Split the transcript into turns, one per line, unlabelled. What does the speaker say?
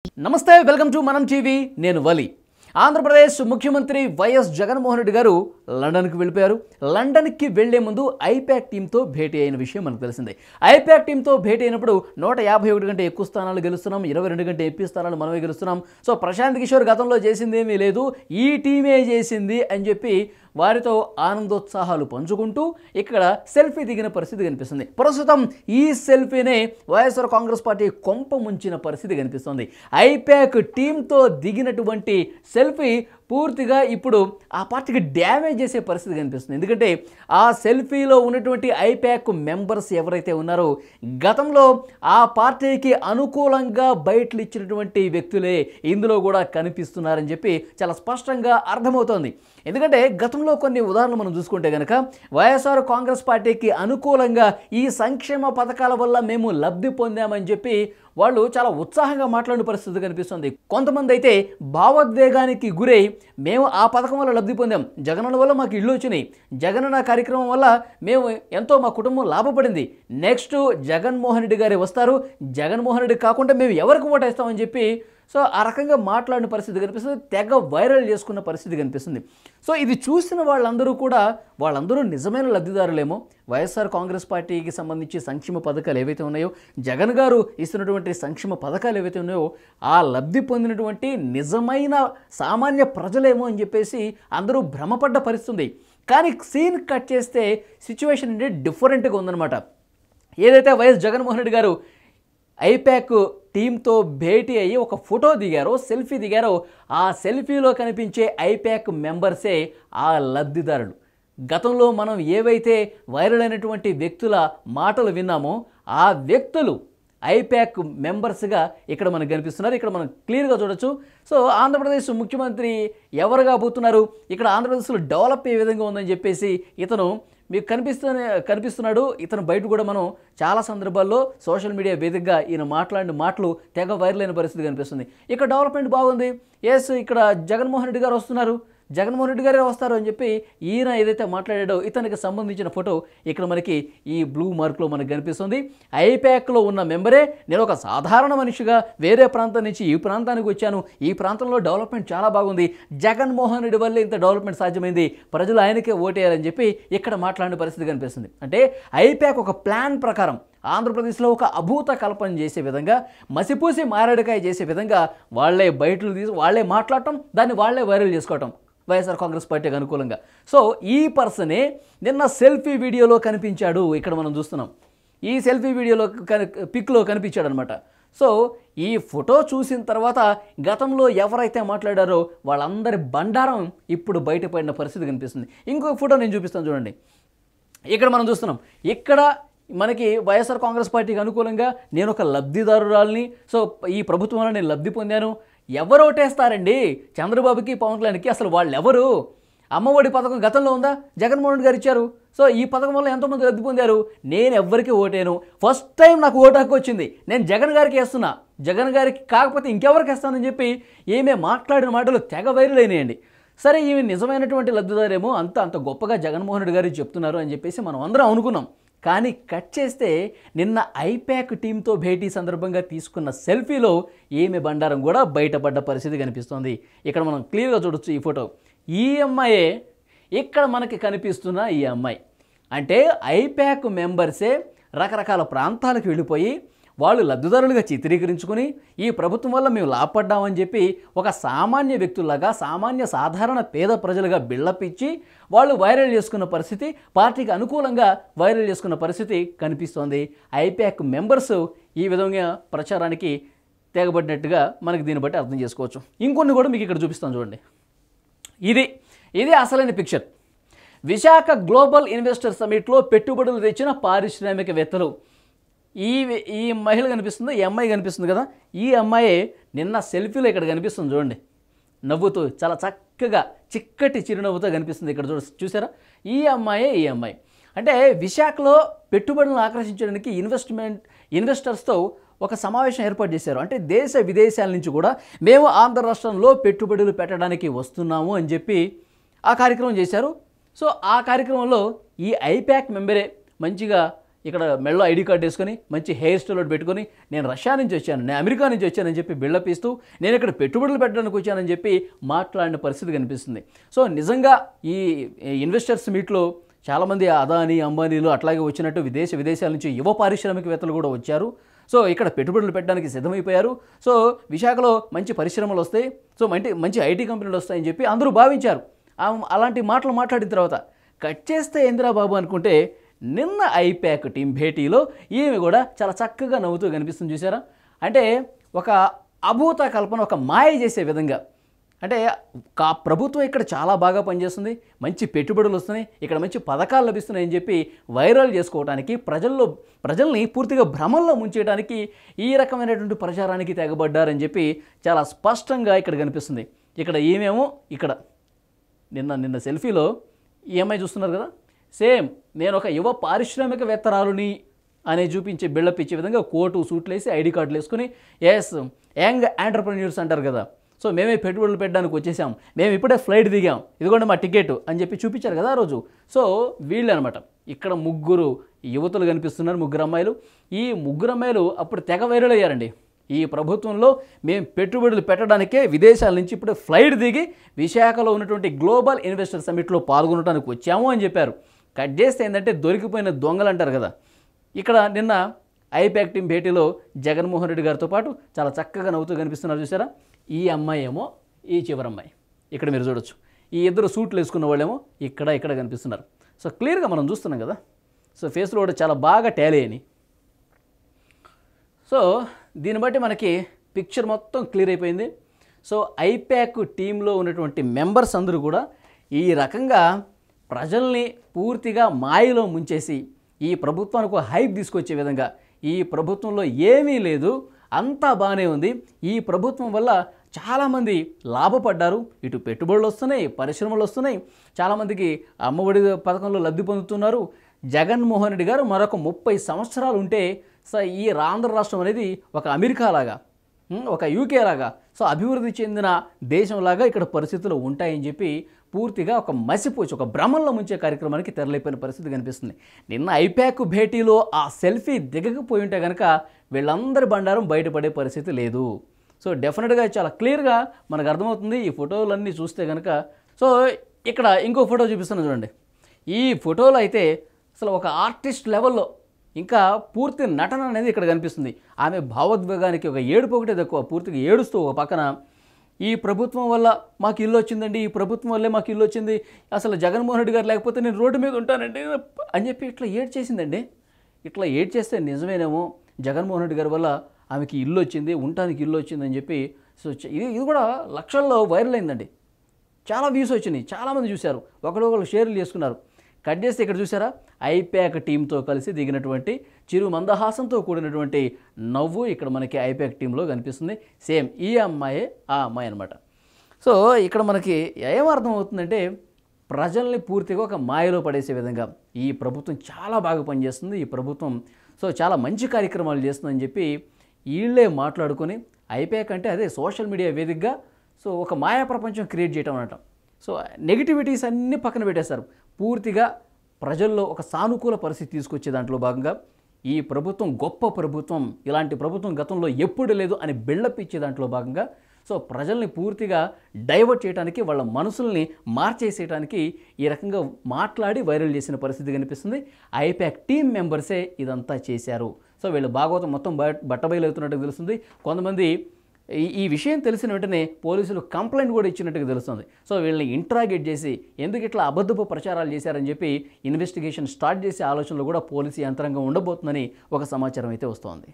నమస్తే welcome to మనం TV నేను వలి ఆంధ్రప్రదేశ్ ముఖ్యమంత్రి వైఎస్ జగన్మోహన్ రెడ్డి గారు లండన్కి వెళ్ళిపోయారు. లండన్కి వెళ్లే ముందు ఐపాక్ టీంతో భేటీ అయిన విషయం మనకు తెలిసిందే. ఐపాక్ టీంతో భేటీ అయినప్పుడు 151 కంటే ఎక్కువ స్థానాలు గెలుస్తున్నాం, 22 కంటే ఎక్కువ స్థానాలు మనమే గెలుస్తున్నాం. సో ప్రశాంత్ కిషోర్ గతంలో చేసింది ఏమీ లేదు, ఈ టీమే చేసింది అని చెప్పి వారితో ఆనందోత్సాహాలు పంచుకుంటూ ఇక్కడ సెల్ఫీ దిగిన పరిస్థితి కనిపిస్తుంది. ప్రస్తుతం ఈ సెల్ఫీనే వైఎస్ఆర్ కాంగ్రెస్ పార్టీ కొంప ముంచిన పరిస్థితి కనిపిస్తుంది. ఐపాక్ టీంతో దిగినటువంటి సెల్ఫీ పూర్తిగా ఇప్పుడు ఆ పార్టీకి డ్యామేజ్ చేసే పరిస్థితి కనిపిస్తుంది. ఎందుకంటే ఆ సెల్ఫీలో ఉన్నటువంటి ఐపాక్ మెంబర్స్ ఎవరైతే ఉన్నారో గతంలో ఆ పార్టీకి అనుకూలంగా బయటలు ఇచ్చినటువంటి వ్యక్తులే ఇందులో కూడా కనిపిస్తున్నారని చెప్పి చాలా స్పష్టంగా అర్థమవుతోంది. ఎందుకంటే గతంలో కొన్ని ఉదాహరణలు మనం చూసుకుంటే కనుక వైఎస్ఆర్ కాంగ్రెస్ పార్టీకి అనుకూలంగా ఈ సంక్షేమ పథకాల వల్ల మేము లబ్ధి పొందామని చెప్పి వాళ్ళు చాలా ఉత్సాహంగా మాట్లాడిన పరిస్థితి కనిపిస్తుంది. కొంతమంది అయితే భావోద్వేగానికి గురై మేము ఆ పథకం వల్ల లబ్ధి పొందాం, జగనన్న వల్ల మాకు ఇళ్ళు వచ్చినాయి, జగనన్న కార్యక్రమం వల్ల మేము ఎంతో మా కుటుంబం లాభపడింది, నెక్స్ట్ జగన్మోహన్ రెడ్డి గారే వస్తారు, జగన్మోహన్ రెడ్డి కాకుండా మేము ఎవరికి ఓటేస్తామని చెప్పి సో ఆ రకంగా మాట్లాడిన పరిస్థితి కనిపిస్తుంది. తెగ వైరల్ చేసుకున్న పరిస్థితి కనిపిస్తుంది. సో ఇది చూసిన వాళ్ళందరూ నిజమైన లబ్ధిదారులేమో. వైఎస్ఆర్ కాంగ్రెస్ పార్టీకి సంబంధించి సంక్షేమ పథకాలు ఏవైతే ఉన్నాయో, జగన్ గారు ఇస్తున్నటువంటి సంక్షేమ పథకాలు ఏవైతే ఉన్నాయో ఆ లబ్ధి పొందినటువంటి నిజమైన సామాన్య ప్రజలేమో అని చెప్పేసి అందరూ భ్రమపడ్డ పరిస్థితి. కానీ సీన్ కట్ చేస్తే సిచ్యువేషన్ అంటే డిఫరెంట్గా ఉందన్నమాట. ఏదైతే వైఎస్ జగన్మోహన్ రెడ్డి గారు ఐపాక్ టీంతో భేటీ అయ్యి ఒక ఫోటో దిగారో, సెల్ఫీ దిగారో, ఆ సెల్ఫీలో కనిపించే ఐపాక్ మెంబర్సే ఆ లబ్ధిదారులు. గతంలో మనం ఏవైతే వైరల్ అయినటువంటి వ్యక్తుల మాటలు విన్నామో ఆ వ్యక్తులు ఐపాక్ మెంబర్స్గా ఇక్కడ మనకు కనిపిస్తున్నారు. ఇక్కడ మనం క్లియర్గా చూడొచ్చు. సో ఆంధ్రప్రదేశ్ ముఖ్యమంత్రి ఎవరు కాబోతున్నారు, ఇక్కడ ఆంధ్రప్రదేశ్లో డెవలప్ ఏ విధంగా ఉందని చెప్పేసి ఇతను మీకు కనిపిస్తున్నాడు. ఇతను బయట కూడా మనం చాలా సందర్భాల్లో సోషల్ మీడియా వేదికగా ఈయన మాట్లాడిన మాటలు తెగ వైరల్ అయిన పరిస్థితి కనిపిస్తుంది. ఇక్కడ డెవలప్మెంట్ బాగుంది, ఎస్ ఇక్కడ జగన్మోహన్ రెడ్డి గారు వస్తున్నారు, జగన్మోహన్ రెడ్డి గారే వస్తారు అని చెప్పి ఈయన ఏదైతే మాట్లాడాడో ఇతనికి సంబంధించిన ఫోటో ఇక్కడ మనకి ఈ బ్లూ మార్క్లో మనకు కనిపిస్తుంది. ఐపాక్లో ఉన్న మెంబరే నేను ఒక సాధారణ మనిషిగా వేరే ప్రాంతం నుంచి ఈ ప్రాంతానికి వచ్చాను, ఈ ప్రాంతంలో డెవలప్మెంట్ చాలా బాగుంది, జగన్మోహన్ రెడ్డి వల్లే ఇంత డెవలప్మెంట్ సాధ్యమైంది, ప్రజలు ఆయనకే ఓటేయాలని చెప్పి ఇక్కడ మాట్లాడిన పరిస్థితి కనిపిస్తుంది. అంటే ఐపాక్ ఒక ప్లాన్ ప్రకారం ఆంధ్రప్రదేశ్లో ఒక అభూత కల్పన చేసే విధంగా, మసిపూసి మారేడుకాయ చేసే విధంగా వాళ్ళే బయటలు తీసి వాళ్ళే మాట్లాడటం, దాన్ని వాళ్ళే వైరల్ చేసుకోవటం వైఎస్ఆర్ కాంగ్రెస్ పార్టీకి అనుకూలంగా. సో ఈ పర్సనే నిన్న సెల్ఫీ వీడియోలో కనిపించాడు. ఇక్కడ మనం చూస్తున్నాం ఈ సెల్ఫీ వీడియోలో పిక్లో కనిపించాడు అనమాట. సో ఈ ఫోటో చూసిన తర్వాత గతంలో ఎవరైతే మాట్లాడారో వాళ్ళందరి బండారం ఇప్పుడు బయటపడిన పరిస్థితి కనిపిస్తుంది. ఇంకొక ఫోటో నేను చూపిస్తాను చూడండి. ఇక్కడ మనం చూస్తున్నాం, ఇక్కడ మనకి వైఎస్ఆర్ కాంగ్రెస్ పార్టీకి అనుకూలంగా నేను ఒక లబ్ధిదారురాలని, సో ఈ ప్రభుత్వం వల్ల నేను లబ్ధి పొందాను. ఎవరు ఓటేస్తారండి చంద్రబాబుకి, పవన్ కళ్యాణ్కి? అసలు వాళ్ళు ఎవరు? అమ్మఒడి పథకం గతంలో ఉందా? జగన్మోహన్ రెడ్డి గారు ఇచ్చారు. సో ఈ పథకం వల్ల ఎంతోమంది లబ్ధి పొందారు. నేను ఎవ్వరికి ఓటేను, ఫస్ట్ టైం నాకు ఓటు హక్కు వచ్చింది, నేను జగన్ గారికి వేస్తున్నా, జగన్ గారికి కాకపోతే ఇంకెవరికి వేస్తానని చెప్పి ఏమే మాట్లాడిన మాటలు తెగ వైరల్ అయినాయండి. సరే ఈమె నిజమైనటువంటి లబ్ధిదారేమో, అంత గొప్పగా జగన్మోహన్ రెడ్డి గారు చెప్తున్నారు అని చెప్పేసి మనం అందరం అనుకున్నాం. కానీ కట్ చేస్తే నిన్న ఐపాక్ టీంతో భేటీ సందర్భంగా తీసుకున్న సెల్ఫీలో ఏమి బండారం కూడా బయటపడ్డ పరిస్థితి కనిపిస్తోంది. ఇక్కడ మనం క్లియర్గా చూడొచ్చు ఈ ఫోటో. ఈ అమ్మాయే ఇక్కడ మనకి కనిపిస్తున్న ఈ అమ్మాయి. అంటే ఐపాక్ మెంబర్సే రకరకాల ప్రాంతాలకు వెళ్ళిపోయి వాళ్ళు లబ్ధిదారులుగా చిత్రీకరించుకుని ఈ ప్రభుత్వం వల్ల మేము లాభపడ్డామని చెప్పి ఒక సామాన్య వ్యక్తుల్లాగా, సాధారణ పేద ప్రజలుగా బిల్డప్ ఇచ్చి వాళ్ళు వైరల్ చేసుకున్న పరిస్థితి, పార్టీకి అనుకూలంగా వైరల్ చేసుకున్న పరిస్థితి కనిపిస్తోంది. ఐపాక్ మెంబర్స్ ఈ విధంగా ప్రచారానికి తెగబడినట్టుగా మనకి దీన్ని బట్టి అర్థం చేసుకోవచ్చు. ఇంకొన్ని కూడా మీకు ఇక్కడ చూపిస్తాను చూడండి. ఇది అసలైన పిక్చర్. విశాఖ గ్లోబల్ ఇన్వెస్టర్ సమిట్లో పెట్టుబడులు తెచ్చిన పారిశ్రామికవేత్తలు. ఈ మహిళ కనిపిస్తుంది, ఈ అమ్మాయి కనిపిస్తుంది కదా, ఈ అమ్మాయి నిన్న సెల్ఫీలో ఇక్కడ కనిపిస్తుంది చూడండి, నవ్వుతూ చాలా చక్కగా చిక్కటి చిరునవ్వుతో కనిపిస్తుంది. ఇక్కడ చూసారా, ఈ అమ్మాయి. అంటే విశాఖలో పెట్టుబడులను ఆకర్షించడానికి ఇన్వెస్టర్స్తో ఒక సమావేశం ఏర్పాటు చేశారు. అంటే దేశ విదేశాల నుంచి కూడా మేము ఆంధ్ర రాష్ట్రంలో పెట్టుబడులు పెట్టడానికి వస్తున్నాము అని చెప్పి ఆ కార్యక్రమం చేశారు. సో ఆ కార్యక్రమంలో ఈ ఐపాక్ మెంబరే మంచిగా ఇక్కడ మెడలో ఐడి కార్డు వేసుకొని మంచి హెయిర్ స్టైల్ ఒకటి పెట్టుకొని నేను రష్యా నుంచి వచ్చాను, నేను అమెరికా నుంచి వచ్చానని చెప్పి బిల్డప్ ఇస్తూ నేను ఇక్కడ పెట్టుబడులు పెట్టడానికి వచ్చానని చెప్పి మాట్లాడిన పరిస్థితి కనిపిస్తుంది. సో నిజంగా ఈ ఇన్వెస్టర్స్ మీట్లో చాలామంది అదానీ అంబానీలు అట్లాగే వచ్చినట్టు విదేశాల నుంచి యువ పారిశ్రామికవేత్తలు కూడా వచ్చారు. సో ఇక్కడ పెట్టుబడులు పెట్టడానికి సిద్ధమైపోయారు. సో విశాఖలో మంచి పరిశ్రమలు వస్తాయి, సో మంచి ఐటీ కంపెనీలు వస్తాయని చెప్పి అందరూ భావించారు. అలాంటి మాటలు మాట్లాడిన తర్వాత కట్ చేస్తే ఇందిరాబాబు అనుకుంటే నిన్న ఐప్యాక్ టీం భేటీలో ఈమె కూడా చాలా చక్కగా నవ్వుతూ కనిపిస్తుంది. చూసారా? అంటే ఒక అభూత కల్పన, ఒక మాయ చేసే విధంగా. అంటే ప్రభుత్వం ఇక్కడ చాలా బాగా పనిచేస్తుంది, మంచి పెట్టుబడులు వస్తున్నాయి, ఇక్కడ మంచి పథకాలు లభిస్తున్నాయని చెప్పి వైరల్ చేసుకోవడానికి, ప్రజల్ని పూర్తిగా భ్రమంలో ముంచేయడానికి ఈ రకమైనటువంటి ప్రచారానికి తెగబడ్డారని చెప్పి చాలా స్పష్టంగా ఇక్కడ కనిపిస్తుంది. ఇక్కడ ఏమేమో ఇక్కడ నిన్న సెల్ఫీలో ఈ అమ్మాయి చూస్తున్నారు కదా, సేమ్ నేను ఒక యువ పారిశ్రామికవేత్తరాలుని అనే చూపించే బిల్డప్ ఇచ్చే విధంగా కోటు సూట్లు వేసి ఐడి కార్డులు వేసుకుని ఎస్ యంగ్ ఎంటర్‌ప్రెన్యూర్స్ అంటారు కదా, సో మేమే పెట్టుబడులు పెట్టడానికి వచ్చేసాం, మేము ఇప్పుడే ఫ్లైట్ దిగాం, ఇదిగోండి మా టికెట్ అని చెప్పి చూపించారు కదా ఆ రోజు. సో వీళ్ళు అనమాట. ఇక్కడ ముగ్గురు యువతులు కనిపిస్తున్నారు, ముగ్గురు అమ్మాయిలు. ఈ ముగ్గురు అమ్మాయిలు అప్పుడు తెగ వైరల్ అయ్యారండి. ఈ ప్రభుత్వంలో మేము పెట్టుబడులు పెట్టడానికే విదేశాల నుంచి ఇప్పుడు ఫ్లైట్ దిగి విశాఖలో ఉన్నటువంటి గ్లోబల్ ఇన్వెస్టర్ సమ్మిట్లో పాల్గొనడానికి వచ్చాము అని చెప్పారు. కట్ చేస్తే ఏంటంటే దొరికిపోయిన దొంగలు అంటారు కదా. ఇక్కడ నిన్న ఐప్యాక్ టీం భేటీలో జగన్మోహన్ రెడ్డి గారితో పాటు చాలా చక్కగా నవ్వుతూ కనిపిస్తున్నారు. చూసారా? ఈ అమ్మాయి ఏమో ఈ చివరి అమ్మాయి, ఇక్కడ మీరు చూడొచ్చు. ఈ ఇద్దరు సూట్లు వేసుకున్న వాళ్ళేమో ఇక్కడ కనిపిస్తున్నారు. సో క్లియర్గా మనం చూస్తున్నాం కదా. సో ఫేస్లో కూడా చాలా బాగా టాలీ అయినాయి. సో దీన్ని బట్టి మనకి పిక్చర్ మొత్తం క్లియర్ అయిపోయింది. సో ఐప్యాక్ టీంలో ఉన్నటువంటి మెంబర్స్ అందరూ కూడా ఈ రకంగా ప్రజల్ని పూర్తిగా మాయలో ముంచేసి ఈ ప్రభుత్వానికి ఒక హైప్ తీసుకొచ్చే విధంగా, ఈ ప్రభుత్వంలో ఏమీ లేదు, అంతా బాగానే ఉంది, ఈ ప్రభుత్వం వల్ల చాలామంది లాభపడ్డారు, ఇటు పెట్టుబడులు వస్తున్నాయి, పరిశ్రమలు వస్తున్నాయి, చాలామందికి అమ్మఒడి పథకంలో లబ్ధి పొందుతున్నారు. జగన్మోహన్ రెడ్డి గారు మరొక 30 సంవత్సరాలు ఉంటే సో ఈ ఆంధ్ర రాష్ట్రం అనేది ఒక అమెరికా లాగా, ఒక యూకే లాగా, సో అభివృద్ధి చెందిన దేశంలాగా ఇక్కడ పరిస్థితులు ఉంటాయని చెప్పి పూర్తిగా ఒక మసిపోచి ఒక భ్రమంలో ముంచే కార్యక్రమానికి తెరలేపోయిన పరిస్థితి కనిపిస్తుంది. నిన్న ఐప్యాక్ భేటీలో ఆ సెల్ఫీ దిగకపోయి ఉంటే కనుక వీళ్ళందరి బండారం బయటపడే పరిస్థితి లేదు. సో డెఫినెట్గా చాలా క్లియర్గా మనకు అర్థమవుతుంది ఈ ఫోటోలన్నీ చూస్తే కనుక. సో ఇక్కడ ఇంకో ఫోటో చూపిస్తున్నాను చూడండి. ఈ ఫోటోలో అయితే అసలు ఒక ఆర్టిస్ట్ లెవెల్లో ఇంకా పూర్తి నటన అనేది ఇక్కడ కనిపిస్తుంది. ఆమె భావోద్వేగానికి ఒక ఏడుపు ఒకటే తక్కువ, పూర్తిగా ఏడుస్తూ ఒక పక్కన ఈ ప్రభుత్వం వల్ల మాకు ఇల్లు వచ్చిందండి, ఈ ప్రభుత్వం వల్లే మాకు ఇల్లు వచ్చింది, అసలు జగన్మోహన్ రెడ్డి గారు లేకపోతే నేను రోడ్డు మీద ఉంటానండి అని చెప్పి ఇట్లా ఏడ్చేసిందండి. ఇట్లా ఏడ్చేస్తే నిజమేనేమో జగన్మోహన్ రెడ్డి గారి వల్ల ఆమెకి ఇల్లు వచ్చింది, ఉండటానికి ఇల్లు వచ్చిందని చెప్పి. సో ఇది కూడా లక్షల్లో వైరల్ అయిందండి. చాలా వ్యూస్ వచ్చినాయి, చాలామంది చూశారు, ఒకరు షేర్లు చేసుకున్నారు. కట్ చేస్తే ఇక్కడ చూసారా, ఐప్యాక్ టీంతో కలిసి దిగినటువంటి చిరు మందహాసంతో కూడినటువంటి నవ్వు ఇక్కడ మనకి ఐప్యాక్ టీంలో కనిపిస్తుంది. సేమ్ ఈ అమ్మాయే ఆ అమ్మాయి అనమాట. సో ఇక్కడ మనకి ఏమర్థం అవుతుందంటే ప్రజల్ని పూర్తిగా ఒక మాయలో పడేసే విధంగా ఈ ప్రభుత్వం చాలా బాగా పనిచేస్తుంది, ఈ ప్రభుత్వం సో చాలా మంచి కార్యక్రమాలు చేస్తుందని చెప్పి వీళ్ళే మాట్లాడుకొని ఐప్యాక్ అంటే అదే సోషల్ మీడియా వేదికగా సో ఒక మాయా ప్రపంచం క్రియేట్ చేయటం అనమాట. సో నెగిటివిటీస్ అన్నీ పక్కన పెట్టేశారు, పూర్తిగా ప్రజల్లో ఒక సానుకూల పరిస్థితి తీసుకొచ్చే దాంట్లో భాగంగా ఈ ప్రభుత్వం గొప్ప ప్రభుత్వం, ఇలాంటి ప్రభుత్వం గతంలో ఎప్పుడు లేదు అని బిల్డప్ ఇచ్చే దాంట్లో భాగంగా సో ప్రజల్ని పూర్తిగా డైవర్ట్ చేయడానికి, వాళ్ళ మనసుల్ని మార్చేసేయడానికి ఈ రకంగా మాట్లాడి వైరల్ చేసిన పరిస్థితి కనిపిస్తుంది. ఐప్యాక్ టీం మెంబర్సే ఇదంతా చేశారు. సో వీళ్ళు భాగవతం మొత్తం బట్టబయలవుతున్నట్టుగా తెలుస్తుంది. కొంతమంది ఈ విషయం తెలిసిన వెంటనే పోలీసులు కంప్లైంట్ కూడా ఇచ్చినట్టుగా తెలుస్తుంది. సో వీళ్ళని ఇంట్రాగేట్ చేసి ఎందుకు ఇట్లా అబద్ధపు ప్రచారాలు చేశారని చెప్పి ఇన్వెస్టిగేషన్ స్టార్ట్ చేసే ఆలోచనలో కూడా పోలీసు యంత్రాంగం ఉండబోతుందని ఒక సమాచారం అయితే వస్తోంది.